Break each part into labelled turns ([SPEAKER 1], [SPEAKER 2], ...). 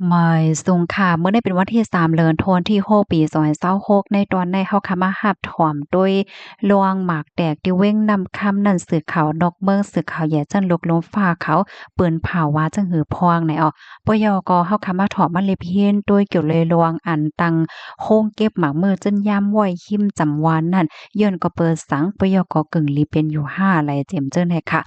[SPEAKER 1] ไม่สูงค่ะเมื่อได้เป็นวันที่3เดือนธันวาคมที่6ปี2026ในตอนในเฮาค่ะมารับถ่อมด้วยลวงหมากแตกที่เว้งนำคำนั่นสื่อข่าวนอกเมืองสื่อข่าวแย่จั่นลกลมฟ้าเขาปืนเผาว่าจังหือพวงในปยกเฮาค่ะมาถอมมันเลยเพียนด้วยเกี่ยวเลยลวงอันตังโคงเก็บหมากมือจนยามว้อยหิมจำวานนั่นย้อนก็เปิดสังปยกกึ่งลีเป็นอยู่5ไหลเจียมเจิ้นให้ค่ะ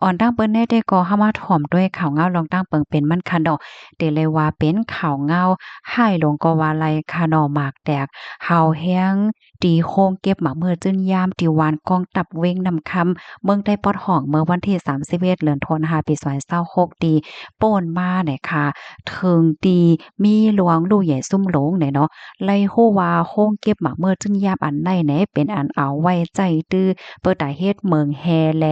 [SPEAKER 1] อ่อนตั้งเปิ้นได้ก็เฮามาถ่อมด้วยข่าวเงาลองตั้งเปิงเป็นมันคันดอก เตเลยว่าเป็นข่าวเงาให้หลงก็ว่าไลคาหนอหมากแตกเฮาแฮ้งตีโคงเก็บหมากเมื่อจื้นยามตีวานกองตับเว้งนำคำเมืองได้ปอดห้องเมื่อวันที่31เดือนธันวาคมปี2026ตีโป้นมาเนี่ยค่ะถึงตีมีหลวงลูกใหญ่ซุ่มหลงเนี่ยเนาะไล่ฮู้ว่าโคงเก็บหมากเมื่อจื้นยามอันใดแหนเป็นอันเอาไว้ใจตื้อเปิดตาเฮ็ดเมืองแฮแล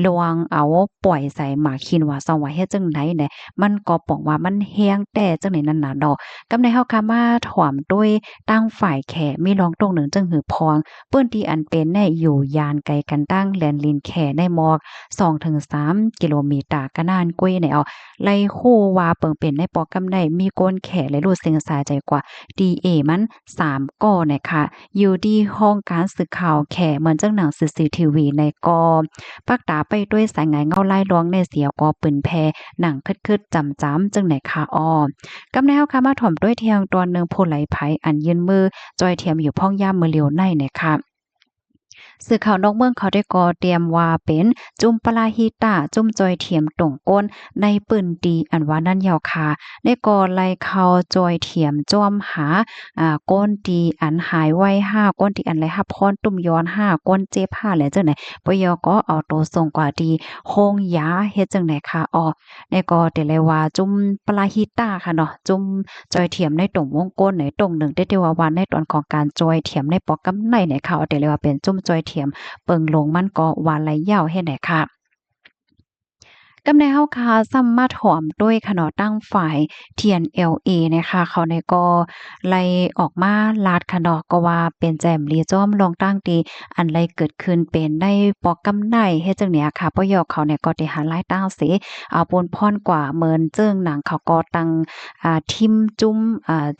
[SPEAKER 1] ลวงเอาปล่อยใส่หมาคินว่าซองว่าเฮ็ดจังได๋แหน มันก็ป้องว่ามันแฮงแต่จังได๋นั่นน่ะดอกกำในเฮาค่ะมาถ่อมด้วยตั้งฝ่ายแขมีรองตรงหนึ่งจึงหือพองเปิ้นที่อันเป็นแน่อยู่ยานไกลกันตั้งแลนลินแขในหมอก2-3กิโลเมตรกะนานกุ้ยในไล่คู่ว่าเปิงเป็นในปอกำได้มีก้นแขและรู้สึงสาใจกว่า DA มัน3ก้อนะคะอยู่ที่ห้องการสื่อข่าวแขเหมือนจังหนัง CCTV ในกอปักตาไปด้วยสายงายเงาไล่ลวงในเสียกอปืนแพหนังคึดๆจำจังไหนคะกำแนวค่ะมาถ่อมด้วยเทียงตอนหนึ่งผู้ไหลไผอันยืนมือจอยเทียมอยู่พ่องย่ามมือเลียวในเนี่ยค่ะสื่อข่าวนอกเมืองเขาได้ก่อเตรียมว่าเป็นจุ่มปลาฮีตาจุ่มจอยเทียมตรงก้นในปืนดีอันว่านั่นยาวคาได้ก่อไล่เขาจอยเทียมจ้อมหาก้นดีอันหายไว้5ก้นที่อันไรฮับพรตุ่มย้อน5ก้นเจ็บ5แล้วจังไหนปยก็เอาตัวส่งกว่าดีโคงยาเฮ็ดจังไหนคะได้ก็แต่เลยว่าจุ่มปลาฮีตาค่ะเนาะจุ่มจอยเทียมในตรงวงกลมในตรงหนึ่งได้ว่าวันในตอนของการจอยเทียมในปอกกำไนเนี่ยค่ะเอาแต่เลยว่าเป็นจุ่มจอยเทียมเปิงลงมันก็วานไหลยาวเฮ็ดได้ค่ะ กำในเฮาคาซ้ำมาถ่อมด้วยขนอตั้งฝ่าย TNLA นะคะเขาในก็ไล่ออกมาลาดขะเนาะก็ว่าเป็นแจ่มลีจ้อมลองตั้งตีอันไลเกิดขึ้นเป็นได้ปอกกำไนเฮ็ดจังเนี้ยค่ะปยเขาเนี่ยก็ได้หารายตั้งเสเอาปนพรกว่าเมินเจิ้งหนังเขาก็ตั้งทิมจุ้ม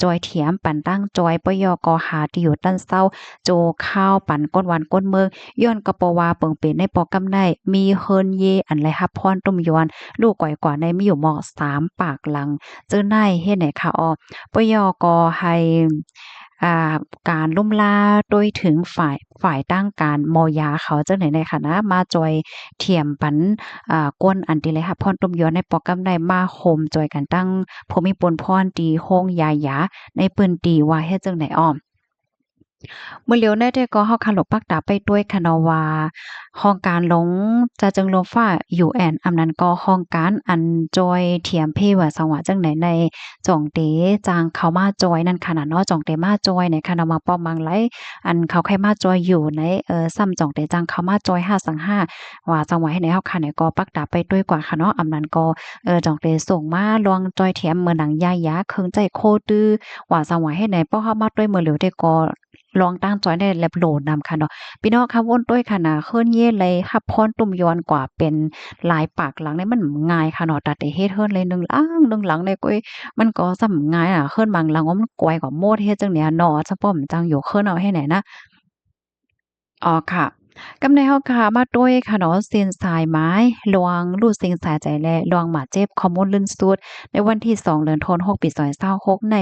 [SPEAKER 1] จอยเถียมปันตั้งจอยปยก็หาที่อยู่ตั้นเศร้าโจข้าวปันก้นวันก้นเมืองย้อนก็ปว่าเปิงเป็นในปอกกำไนมีเฮิรนเยอันไรฮับพรตุ้มยวน ลูกก่อยกว่าในมีอยู่หมอก3ปากหลังเจ้อไนเฮ็ดไหนคะปยก็ให้อ่าการล่มล่าโดยถึงฝ่ายตั้งการมอยาเขาจังไหนในค่ะนะมาจอยเทียมปันก้นอันติเลยค่ะพรต้มยอนในปอกกำได้มาโฮมจอยกันตั้งภูมิปนพรตีโฮงยายาในปืนตีว่าเฮ็ดจังไหนเมื่อเลียวได้แต่ก็เฮาคันหลบปักตาไปด้วยคะเนาะว่าห้องการหลงจะจึงลมฟ้า UN อำนั้นก็ห้องการอันจอยเทียมเพว่าสังว่าจังไหนในจ่องเตจางเข้ามาจอยนั่นค่ะน่ะเนาะจ่องเตมาจอยในค่ะเนาะมาป้อมมังไหลอันเขาใครมาจอยอยู่ในซ้ำจ่องเตจางเข้ามาจอย5สัง5ว่าจังว่าให้ในเฮาค่ะเนี่ยก็ปักตาไปด้วยกว่าค่ะเนาะอำนั้นก็จ่องเตส่งมาลวงจอยเทียมเมือหนังยายาเคิงใจโคตื้อว่าจังว่าให้ไหนป้อเฮามาด้วยเมื่อเหลียวได้ก็ลองตั้งจอยได้แลบโหลดนำค่ะเนาะพี่น้องคะวนด้วยค่ะนะเฮิรนเย่เลยรับพรตุ่มยอนกว่าเป็นหลายปากหลังเนี่ยมันง่ายค่ะเนาะตัดแต่เฮ็ดเฮิรนเลยหนึ่งหลังเนี่ยก้อยมันก็ส่ำง่ายเฮิรนบางหลังว่ามันกวยกว่าโมดเฮ็ดจังเนี่ยเนาะเฉพาะมันจังอยู่เฮิรนเอาให้ไหนนะค่ะกำในเฮาค่ะมาด้วยค่ะเนาะเซียนสายไม้ลวงลู่เซียนสายใจแลลวงหมาเจ็บข้อมูลลื่นสุดในวันที่2เดือนธันวาคมปี2026ใน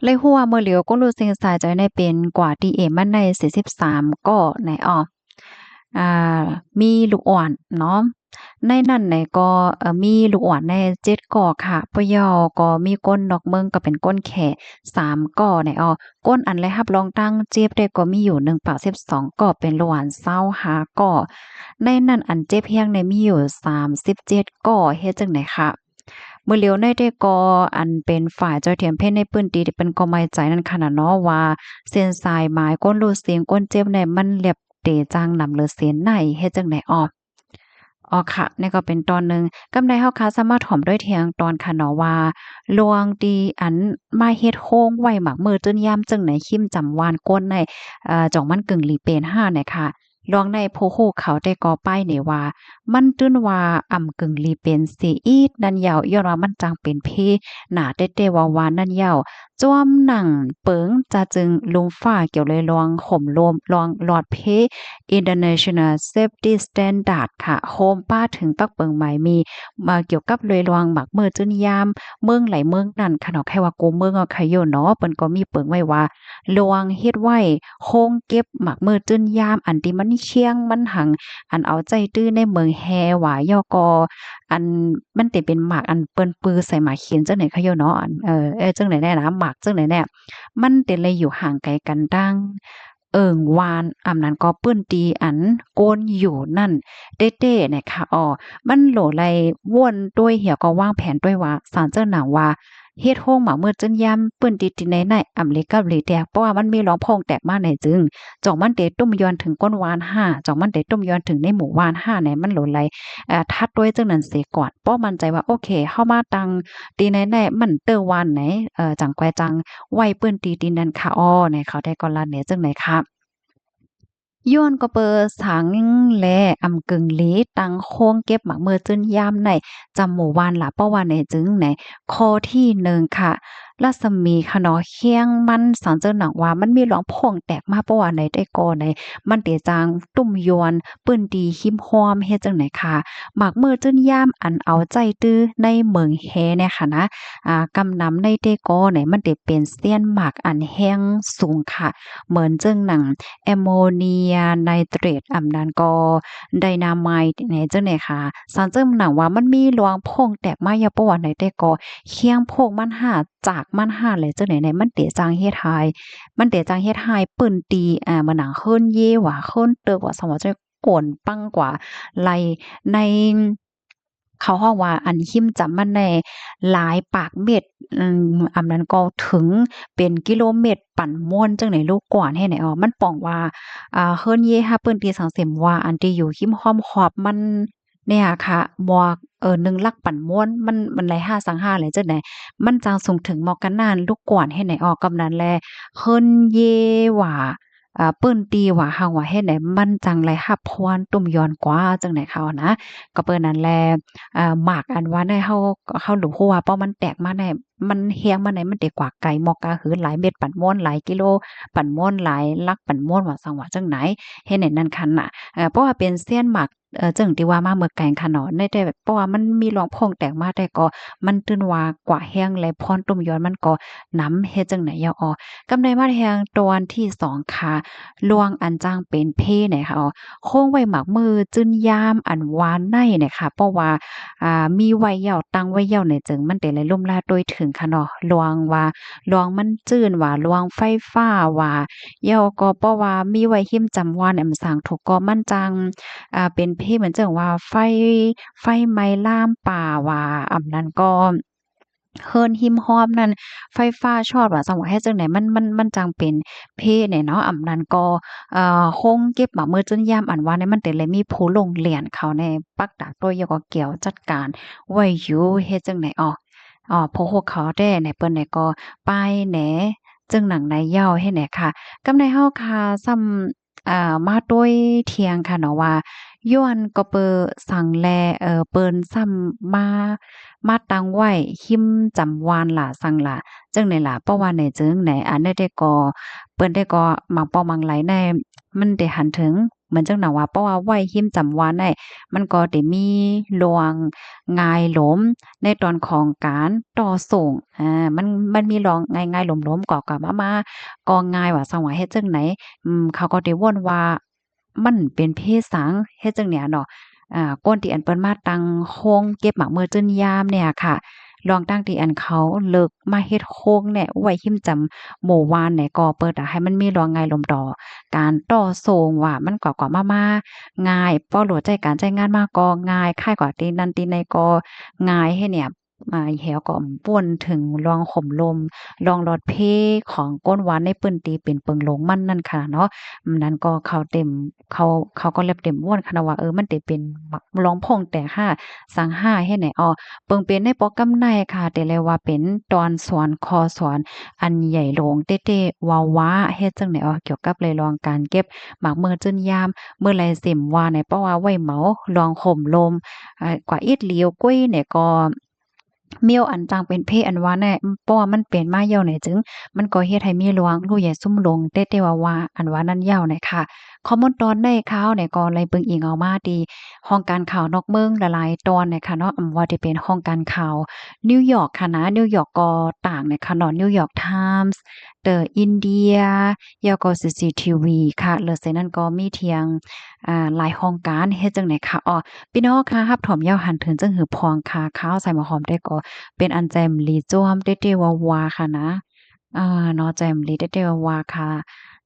[SPEAKER 1] เลยหัวเมื่อเหลียวก็รู้สึกสายใจในเป็นกว่า DM มันใน43ก็ในอ่ามีลูกอ่อนเนาะในนั้นไหนก็มีลูกอ่อนใน7ก่อค่ะปะยอก็มีก้นดอกเมืองก็เป็นก้นแข่3ก่อในก้นอันแรกรับรองตั้งเจ็บได้ก็มีอยู่1ปาก12ก่อเป็นระหว่าง25ก่อในนั้นอันเจ็บแฮงในมีอยู่37ก่อเฮ็ดจังได๋คะ มื้อเหลียวในได้ก่ออันเป็นฝ่ายเจ้าเทียมเพศในปื้นตีที่เป็นก็ไม่ใจนั่นค่ะน่ะเนาะว่าเส้นสายหมายก้นรูดเสียงก้นเจ็บในมันเรียบเตจังนำเลือเสียนในเฮ็ดจังไดค่ะนี่ก็เป็นตอนหนึ่งกำใดเฮาคะสามารถถ่อมด้วยเทียงตอนค่ะเนาะว่าลวงดีอันมาเฮ็ดโค้งไว้หมักมือจนยามจึงไหนคิมจำวานก้นในจ่องมันกึ่งหลีเป็น5เนี่ยค่ะ ลองในผู้ฮู้เขาได้ก่อป้ายนี่ว่ามันตื้นว่าอ่ำกึ่งลีเป็นสีอีดนั่นยาวย้อนว่ามันจังเป็นเพหนาเต้ๆวาวานั่นยาวจ้วมหนังเปิงจะจึงลุมฟ้าเกี่ยวเลยลองห่มโลมลองหลอดเพ International Safety Standard ค่ะโฮมป้าถึงปักเปิงหมายมีมาเกี่ยวกับเลยลองหมักมือจื้นยามเมืองไหลเมืองนั่นค่ะเนาะแค่ว่ากูเมืองเอาใครอยู่เนาะเปิ้นก็มีเปิงไว้ว่าลวงเฮ็ดไว้โคงเก็บหมักมือจื้นยามอันที่มันเชียงมันหังอันเอาใจตื้อในเมืองแฮหวายอกออันมันติเป็นหมากอันเปิ้นปือใส่หมากเขียนจังไหนคะโยเนาะอันจังไหนแน่นะหมากจังไหนแน่มันเต็เลยอยู่ห่างไกลกันดังวานอำนั้นก็ปื้นตีอันโกนอยู่นั่นเต้ๆเนี่ยค่ะมันโหลไลว่วนด้วยเหี่ยวก็วางแผนด้วยว่าสารเจ้าหนังว่าเฮ็ดโฮงหมาเมื่อจนยามปื้นติในอำเล็กกับเหลแตกเพราะว่ามันมีร้องพองแตกมาในจึงจ่องมันเตตุ้มย้อนถึงก้นวาน5จ่องมันเตตุ้มย้อนถึงในหมู่วาน5เนี่ยมันโหลไลทัดด้วยจังนั้นเสียก่อนเพราะมั่นใจว่าโอเคเฮามาตังตีในมันเตอวานไหนจังแกวจังไว้ปื้นตีนั้นค่ะเนี่ยเขาได้ก่อนละเนี่ยจังไหนคะย้อนก็เปิดสังแลอำกึ่งหลีตังโค้งเก็บหมักเมื่อจึนยามในจำหมู่บ้านละเพราะว่าในจึงในข้อที่1ค่ะรัศมีค่ะเนาะเคียงมันสันเจ้าหนังว่ามันมีหลองพ่องแตกมาเพราะว่าในได้ก่อในมันเตจางตุ่มยวนปื้นดีหิมหอมเฮ็ดจังไหนค่ะหมักเมื่อจึนยามอันเอาใจตื้อในเมืองแฮเนี่ยค่ะนะกำนำในได้ก่อในมันเตเป็นเสี้ยนหมากอันแห้งสูงค่ะเหมือนจึงหนัง แอมโมเนียไนเตรตอำนั้นก็ไดนาไมต์ไหนจังไหนค่ะสารเจิ้มหนังว่ามันมีหลวงโพงแตกมาอย่าประวัติไหนแต่ก็เคียงโพงมันหาจากมันหาเลยจังไหนมันเตะจางเฮ็ดหายมันเตะจางเฮ็ดหายปืนตีมันหนังเฮิ้นเย่หว่าเฮิ้นเตอกว่าสมว่าจะโก่นปังกว่าไลในเขาฮ้องว่าอันหิมจำมันได้หลายปากเม็ดอันนั้นก็ถึงเป็นกิโลเมตรปั่นม่วนจังไหนลูกกว่าแฮ่ไหนมันป้องว่าเฮิรนเย่ฮาเปิ้นตีสังเสมว่าอันที่อยู่หิมห้อมขอบมันเนี่ยค่ะหมวก1ลักปั่นม่วนมันไหล5สัง5เลยจังได๋มันจังส่งถึงหมอกกันนานลูกกวนแฮ่ไหนกำนั้นแลเฮิรนเย่ว่าเปิ้นตีว่าเฮาว่าเฮ็ดให้มันจังไรรับพรตุ่มย้อนกว่าจังได๋เขานะก็เปิ้นนั่นแหละหมากอันว่าได้เฮารู้ฮู้ว่าเพราะมันแตกมาได้มันเฮียงมาได้มันได้กว่าไกลหมอกกะหือหลายเม็ดปั่นม่วนหลายกิโลปั่นม่วนหลายลักปั่นม่วนว่าซังว่าจังไหนเฮ็ดให้นั่นคันน่ะเพราะว่าเป็นเซียนหมากจั่งที่ว่ามาเมื่อไกลค่ะเนาะในแต่เพราะว่ามันมีหลวงพ่องแตกมาแต่ก็มันตื้นว่ากว่าแฮงและพรตุ่มย้อนมันก็นำเฮ็ดจังไหนยกำไดมาแฮงตอนที่2ค่ะลวงอันจ้างเป็นเพเนี่ยค่ะโค้งไว้หมักมือจึนยามอันหวานในเนี่ยค่ะเพราะว่ามีไว้เหย้าตั้งไว้เหย้าเนี่ยจึงมันได้เลยล่มลาโดยถึงค่ะเนาะลวงว่าลวงมันจื้นว่าลวงไฟฟ้าว่าเหย้าก็เพราะว่ามีไว้หิมจำวันแอมสร้างถูกก็มันจังเป็นเพเหมือนจังว่าไฟไหม้ลามป่าว่าอำนั้นก็เฮิรนหิมห้อมนั่นไฟฟ้าช็อตว่าจังว่าเฮ็ดจังได๋มันจังเป็นเพเนี่ยเนาะอำนั้นก็คงเก็บมามื้อจนยามอันว่าเนี่ยมันได้เลยมีผู้ลงเหรียญเขาในปักดาตัวยก็เกี่ยวจัดการไว้อยู่เฮ็ดจังได๋พวกเขาแด้เนี่ยเปิ้นเนี่ยก็ไปแหนจึงหนังในเหย้าให้แหนค่ะกำในเฮาค่ะซ้ำมาด้วยเที่ยงค่ะเนาะว่าย้อนก็เปอสังแลเปิ้นซ้ำมาตั้งไว้หิมจำวานล่ะสังล่ะจังได๋ล่ะเพราะว่าไหนจึงไหนอันได้ก็เปิ้นได้ก็มักเป้ามังไหลในมันได้หันถึงเหมือนจังหนังว่าเพราะว่าไว้หิมจำวานได้มันก็ได้มีหลวงงายหลมในตอนของการต่อส่งมันมีรองงายๆหลมๆก็มาก็ง่ายว่าสังว่าเฮ็ดจังไหนเขาก็ได้วนว่ามันเป็นเพศสังเฮ็ดจังเนี่ยเนาะก้นที่อันเปิ้นมาตั้งโคงเก็บหมากมื้อจื้นยามเนี่ยค่ะลองตั้งที่อันเขาเลิกมาเฮ็ดโคงเนี่ยไว้หิมจำหมู่วานเนี่ยก็เปิดให้มันมีรองง่ายลมดอการต่อส่งว่ามันก็มาง่ายพอโหลดใจการใช้งานมาก็ง่ายค่ายกว่าตีนั้นตีในก็ง่ายให้เนี่ย แหวก็ป่วนถึงรองห่มลมรองรถเพของก้นหวานในปื้นตีเป็นเปิงหลงมันนั่นค่ะเนาะนั้นก็เขาเต็มเขาก็เล็บเต็มม่วนค่ะว่ามันได้เป็นมักร้องพงแต่ห้าสังห้าเฮ็ดไหนเปิงเป็นในปอกกำในค่ะแต่เลยว่าเป็นตอนสอนคอสอนอันใหญ่หลงเต้ๆวาวาเฮ็ดจังไหนเกี่ยวกับเลยลองการเก็บหมากเมื่อจนยามเมื่อไรเส็มว่าไหนเพราะว่าไว้เหมาลองห่มลมกว่าอีดเหลียวกุ้ยเนี่ยก็เมียวอันจังเป็นเพอันว่าแน่เพราะว่ามันเป็นมาเหี่ยวไหนจึงมันก็เฮ็ดให้มีหลวงรู้ใหญ่ซุ่มลงเต้ๆว่าอันว่านั้นยาวน่ะค่ะข้อมูลตอนในข่าวเนี่ยก็เลยเบิ่งอิงเอามาที่ห้องการข่าวนอกเมืองหลายๆตอนเนี่ยค่ะเนาะว่าที่เป็นห้องการข่าวนิวยอร์กค่ะนะนิวยอร์กก็ต่างเนี่ยค่ะเนาะนิวยอร์กไทมส์ The India แล้วก็ CCTV ค่ะแล้วเสร็จนั้นก็มีเที่ยงหลายห้องการเฮ็ดจังไหนค่ะพี่น้องค่ะรับถอมยาวหันถึงจังหือพองค่ะข้าวใส่หมอหอมได้ก็เป็นอันแจมหลีจ้วมเต้ๆวาๆค่ะนะเนาะแจมหลีเต้ๆวาๆค่ะ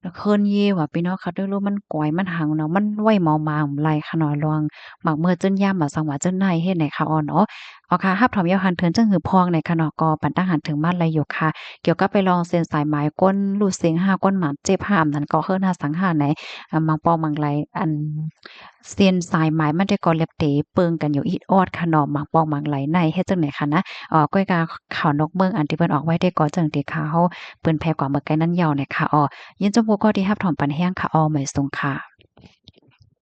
[SPEAKER 1] แล้วเคินเย่ว่ะพี่น้องค่ะด้วยรู้มันก๋อยมันหังเนาะมันไว้เมามาไหลค่ะเนาะลองหมักเมื่อจึ้นย่ามสังว่าจึ้นในเฮ็ดไหนค่ะเนาะค่ะรับถอมยาวหันถึงจังหือพองในค่ะเนาะก็ปันตั้งหันถึงมาไรอยู่ค่ะเกี่ยวกับไปลองเซ็นสายหมายก้นลูดเสียง5ก้นหมาเจ็บ5อำนั้นก็เฮิรนหาสังหาไหนมังปอมังไหลอันเส้นสายไหมมันได้ก่อเล็บเต๋เปิงกันอยู่อีดออดค่ะเนาะมังปองมังไหลในเฮ็ดจังไหนคะนะก้อยกาข้าวนกเมืองอันที่เพิ่นออกไว้ได้ก่อจังที่เขาเปิ้นแพ้กว่าเมื่อไกนั้นยาวเนี่ยค่ะยินจมูกก็ที่รับถอมปันแห้งค่ะหมายสูงค่ะ